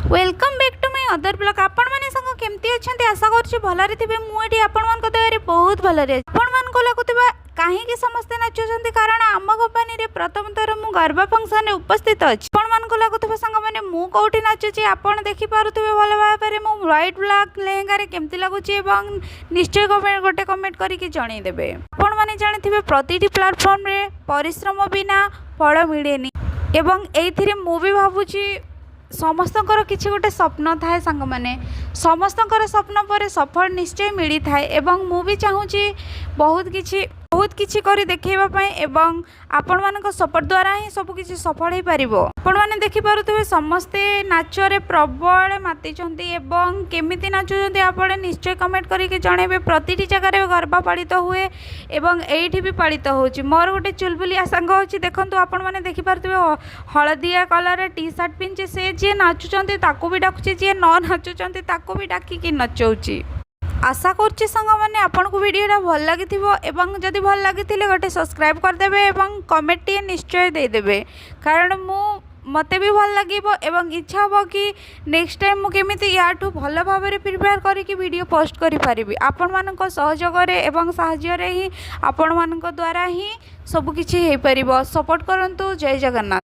Welcome back to my other blog. आपण माने संग केमती अछंती आशा करछि भलरे थिबे। मु एठी आपण मान को दयारे बहुत भलरे अछि। आपण मान को लागुतिबा काहे कि समस्त नाचुछंती कारण आम कंपनी रे प्रथम थर मु गरबा फंक्शन रे उपस्थित अछि। आपण मान को लागुतिबा संग माने मु कोठी नाचुछि आपण देखि पारुतिबे भल भाबरे मु व्हाइट ब्लैक लेहेंगा रे केमती लागुछि एवं निश्चय गोटे कमेंट करी कि जणै देबे। आपण माने जानिथिबे प्रतिटी प्लेटफॉर्म रे परिश्रम बिना फल मिलेनी एवं एइथिरे मु भी भाबुछि समस्तकर किसी गोटे स्वप्न थाए सांग माने समस्तकर स्वप्न पर सफल निश्चय मिली थाए एवं मु भी चाहूँगी बहुत किछि करी देखैबा पई एवं आपण मानक सपोर्ट द्वारा ही सब किछि सफल हो पारिबो। आपण माने देखि पारुथिबे समस्ते नाच रे प्रबल मातिचंती एवं केमिति नाचुचंती आपण निश्चय कमेंट करिके जणेबे। प्रतिटी जगह रे गरबा पालित हुए एवं एइठी भी पालित होउची। मोर गोटे चुलबुलिया संग होची देखंतु आपण माने देखि पारुथिबे हळदिया कलर रे टी शर्ट पिनचे से जे नाचुचंती ताको भी डाकुची जे न नाचुचंती ताको भी डाकी कि नचौची। आशा करछि संग माने आपनको वीडियोटा भल लागिथिबो एवं जदि भल लागिथिले गोटे सब्सक्राइब करदेबे एवं कमेंट टी निश्चय दे देबे कारण मते भी भल लागिबो एवं इच्छा हो कि नेक्स्ट टाइम मु केमिति याठू भल भाबरे प्रिपेयर करिकि वीडियो पोस्ट करि पारिबि। आपण मानक सहयोग रे एवं साहाय्य रे ही आपण मानक द्वारा ही सब किछि हे परिबो। सपोर्ट करंतु। जय जगन्नाथ।